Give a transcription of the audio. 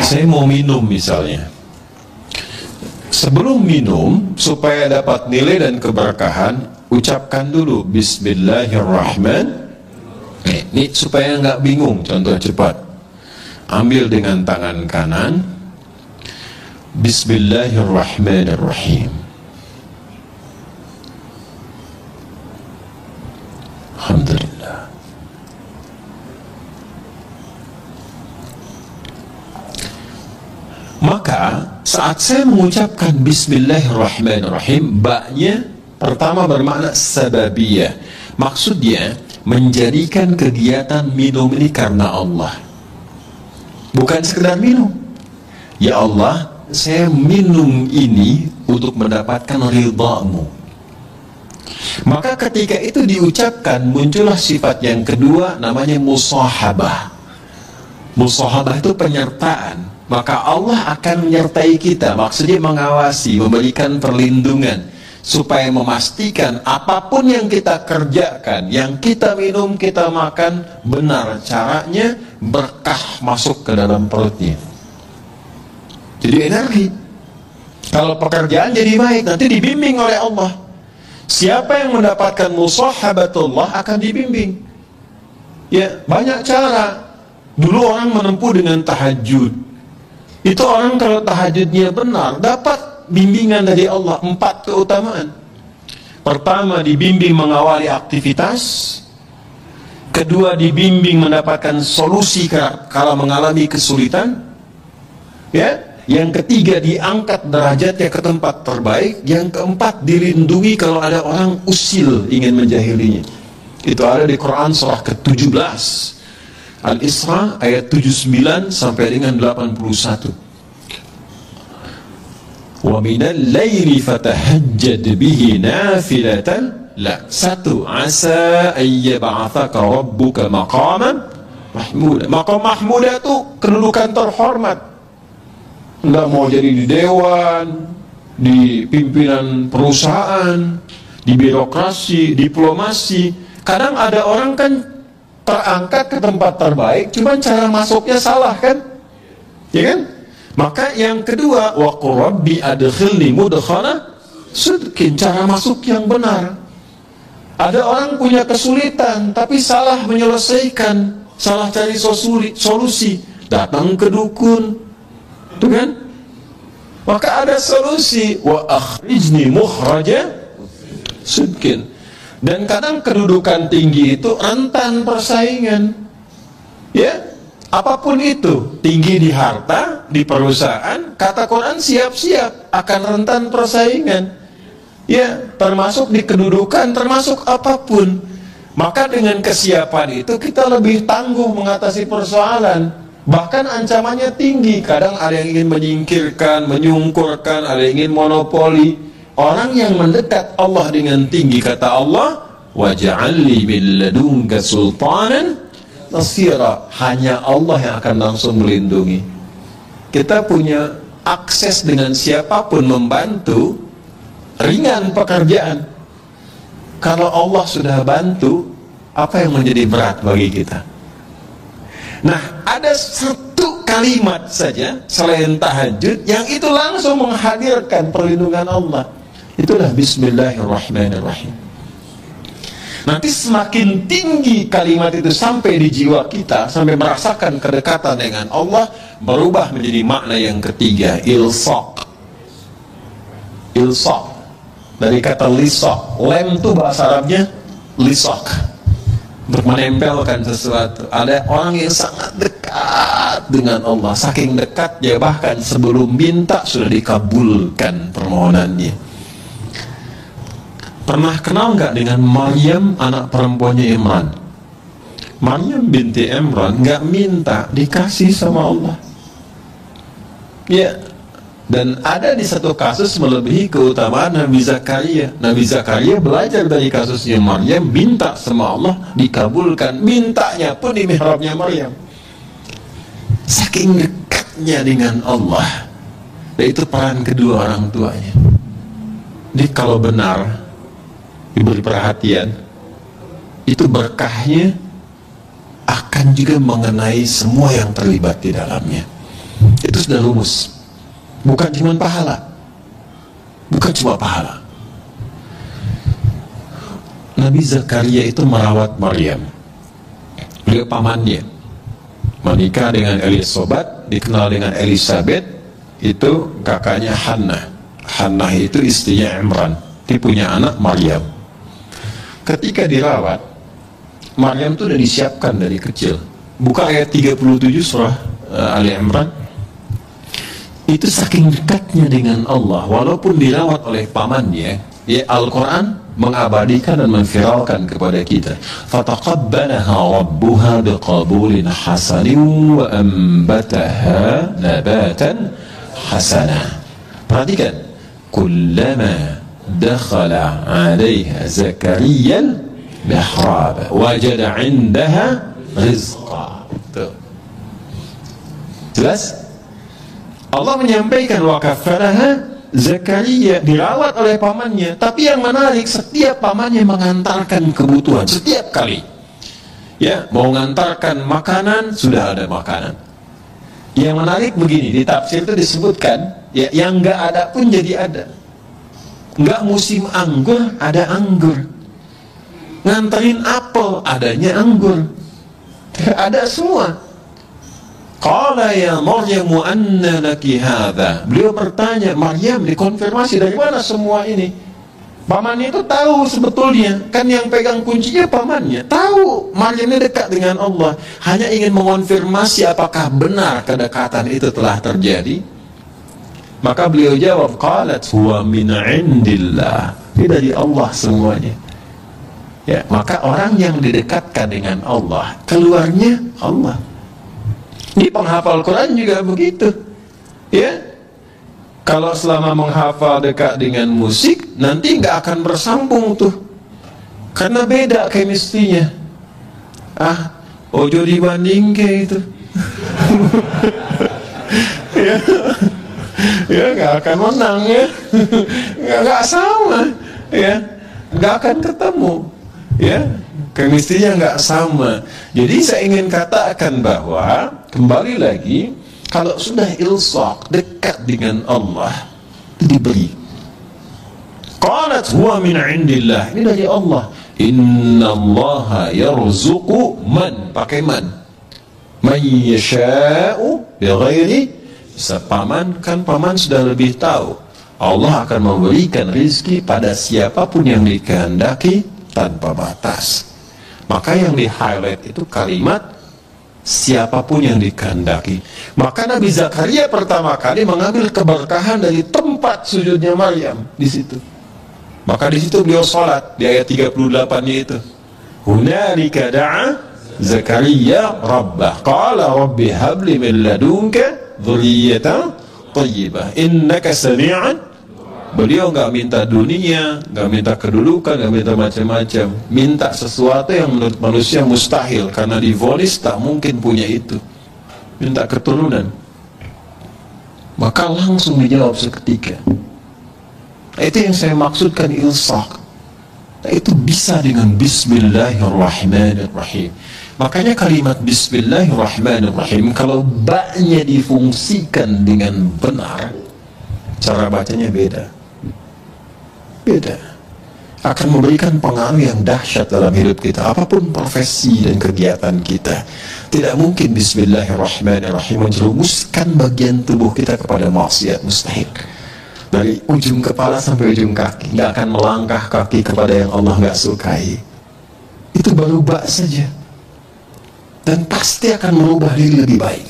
Saya mau minum misalnya. Sebelum minum, supaya dapat nilai dan keberkahan, ucapkan dulu Bismillahirrahmanirrahim. Ini supaya nggak bingung, contoh cepat. Ambil dengan tangan kanan, Bismillahirrahmanirrahim. Alhamdulillah. Maka saat saya mengucapkan Bismillahirrahmanirrahim, ba-nya pertama bermakna sababiyah. Maksudnya menjadikan kegiatan minum ini karena Allah, bukan sekedar minum. Ya Allah, saya minum ini untuk mendapatkan ridha-Mu. Maka ketika itu diucapkan, muncullah sifat yang kedua, namanya musahabah. Musahabah itu penyertaan. Maka Allah akan menyertai kita, maksudnya mengawasi, memberikan perlindungan, supaya memastikan apapun yang kita kerjakan, yang kita minum, kita makan, benar caranya, berkah masuk ke dalam perutnya. Jadi energi. Kalau pekerjaan jadi baik, nanti dibimbing oleh Allah. Siapa yang mendapatkan musahabatullah akan dibimbing. Ya, banyak cara. Dulu orang menempuh dengan tahajud. Itu orang kalau tahajudnya benar, dapat bimbingan dari Allah. 4 keutamaan. Pertama, dibimbing mengawali aktivitas. Kedua, dibimbing mendapatkan solusi kalau mengalami kesulitan. Ya. Yang ketiga, diangkat derajatnya ke tempat terbaik. Yang keempat, dilindungi kalau ada orang usil ingin menjahilinya. Itu ada di Quran surah ke-17 Al-Isra ayat 79 sampai dengan 81. Wa minal laili fatahajjad bihi nafilatan la. 1. Asa ayyab'athaka rabbuka maqaman mahmuda. Maqam mahmuda itu kedudukan terhormat. Nggak mau jadi di dewan, di pimpinan perusahaan, di birokrasi, diplomasi. Kadang ada orang kan terangkat ke tempat terbaik, cuman cara masuknya salah kan? Ya kan? Maka yang kedua, wa qur rabbi adkhilni mudkhala sidqin, cara masuk yang benar. Ada orang punya kesulitan tapi salah menyelesaikan, salah cari solusi, datang ke dukun. Itu kan? Maka ada solusi, wa akhrijni mukhraja sidqin. Dan kadang kedudukan tinggi itu rentan persaingan. Ya, apapun itu, tinggi di harta, di perusahaan, kata Quran siap-siap akan rentan persaingan. Ya, termasuk di kedudukan, termasuk apapun. Maka dengan kesiapan itu kita lebih tangguh mengatasi persoalan. Bahkan ancamannya tinggi. Kadang ada yang ingin menyingkirkan, menyungkurkan, ada yang ingin monopoli. Orang yang mendekat Allah dengan tinggi, kata Allah, waj'alni min ladunka sultanan nasira. Hanya Allah yang akan langsung melindungi. Kita punya akses dengan siapapun membantu, ringan pekerjaan. Kalau Allah sudah bantu, apa yang menjadi berat bagi kita? Nah, ada satu kalimat saja selain tahajud yang itu langsung menghadirkan perlindungan Allah. Itulah Bismillahirrahmanirrahim. Nanti semakin tinggi kalimat itu sampai di jiwa kita, sampai merasakan kedekatan dengan Allah, berubah menjadi makna yang ketiga, ilsaq. Ilsaq dari kata lisaq. Lem itu bahasa Arabnya lisaq, untuk menempelkan sesuatu. Ada orang yang sangat dekat dengan Allah, saking dekatnya bahkan sebelum minta sudah dikabulkan permohonannya. Pernah kenal nggak dengan Maryam, anak perempuannya Imran? Maryam binti Imran nggak minta, dikasih sama Allah. Ya, dan ada di satu kasus melebihi keutamaan Nabi Zakaria. Nabi Zakaria belajar dari kasusnya Maryam, minta sama Allah, dikabulkan. Mintanya pun di mihrabnya Maryam. Saking dekatnya dengan Allah. Dan itu peran kedua orang tuanya. Jadi kalau benar diberi perhatian, itu berkahnya akan juga mengenai semua yang terlibat di dalamnya. Itu Itu sudah rumus. Bukan cuma pahala. Bukan cuma pahala. Nabi Zakaria itu merawat Maryam. Beliau pamannya. Menikah dengan Elisabeth, dikenal dengan Elizabeth, itu kakaknya Hannah. Hannah itu istrinya Imran. Dia punya anak Maryam. Ketika dirawat, Maryam itu sudah disiapkan dari kecil. Buka ayat 37 surah Ali Imran. Itu saking dekatnya dengan Allah, walaupun dirawat oleh pamannya, ya Al-Quran mengabadikan dan memviralkan kepada kita. Fataqabbalaha rabbuha biqabulin hasanin wa ambataha nabatan hasana. Perhatikan, kullama dakhala 'alaiha Zakariya al-mihrab wajada 'indaha rizqa. Tuh. Jelas? Allah menyampaikan wa kafaraha Zakaria, dirawat oleh pamannya. Tapi yang menarik, setiap pamannya mengantarkan kebutuhan setiap kali. Ya, mau mengantarkan makanan, sudah ada makanan. Yang menarik begini, di tafsir itu disebutkan, ya, yang nggak ada pun jadi ada. Nggak musim anggur, ada anggur. Nganterin apel, adanya anggur. Ada semua. Qala ya Maryam anna laki hadha. Beliau bertanya, Maryam, dikonfirmasi dari mana semua ini? Pamannya itu tahu sebetulnya, kan yang pegang kuncinya pamannya. Tahu Maryam ini dekat dengan Allah, hanya ingin mengonfirmasi apakah benar kedekatan itu telah terjadi. Maka beliau jawab, qalat huwa min indillah. Ini dari Allah semuanya. Ya, maka orang yang didekatkan dengan Allah, keluarnya Allah. Di penghafal Quran juga begitu, ya. Kalau selama menghafal dekat dengan musik, nanti nggak akan bersambung tuh, karena beda chemistry-nya. Ojo dibanding kayak itu. Ya, ya nggak akan menang ya, nggak sama, ya, nggak akan ketemu, ya. Chemistry-nya nggak sama. Jadi saya ingin katakan bahwa kembali lagi, kalau sudah ilsaq, dekat dengan Allah, itu diberi. Qalat huwa min indillah. Ini dari Allah. Innallaha yarzuqu man, pakai man yasha'u bighairi. Paman, kan paman sudah lebih tahu. Allah akan memberikan rizki pada siapapun yang dikehendaki tanpa batas. Maka yang di-highlight itu kalimat siapapun yang dikehendaki. Maka Nabi Zakaria pertama kali mengambil keberkahan dari tempat sujudnya Maryam di situ. Maka di situ beliau sholat di ayat 38-nya itu. Hunalika da'a Zakaria rabbah qala rabbi habli min ladunka dzurriyyatan thayyibah innaka sami'an. Beliau nggak minta dunia, nggak minta kedudukan, nggak minta macam-macam, minta sesuatu yang menurut manusia mustahil, karena divonis tak mungkin punya itu, minta keturunan. Maka langsung dijawab seketika. Nah, itu yang saya maksudkan ilsaq. Nah, itu bisa dengan Bismillahirrahmanirrahim. Makanya kalimat Bismillahirrahmanirrahim, kalau ba-nya difungsikan dengan benar, cara bacanya beda, akan memberikan pengaruh yang dahsyat dalam hidup kita. Apapun profesi dan kegiatan kita, tidak mungkin Bismillahirrahmanirrahim menjerumuskan bagian tubuh kita kepada maksiat, mustahil. Dari ujung kepala sampai ujung kaki, nggak akan melangkah kaki kepada yang Allah nggak sukai. Itu baru ba saja, dan pasti akan merubah diri lebih baik.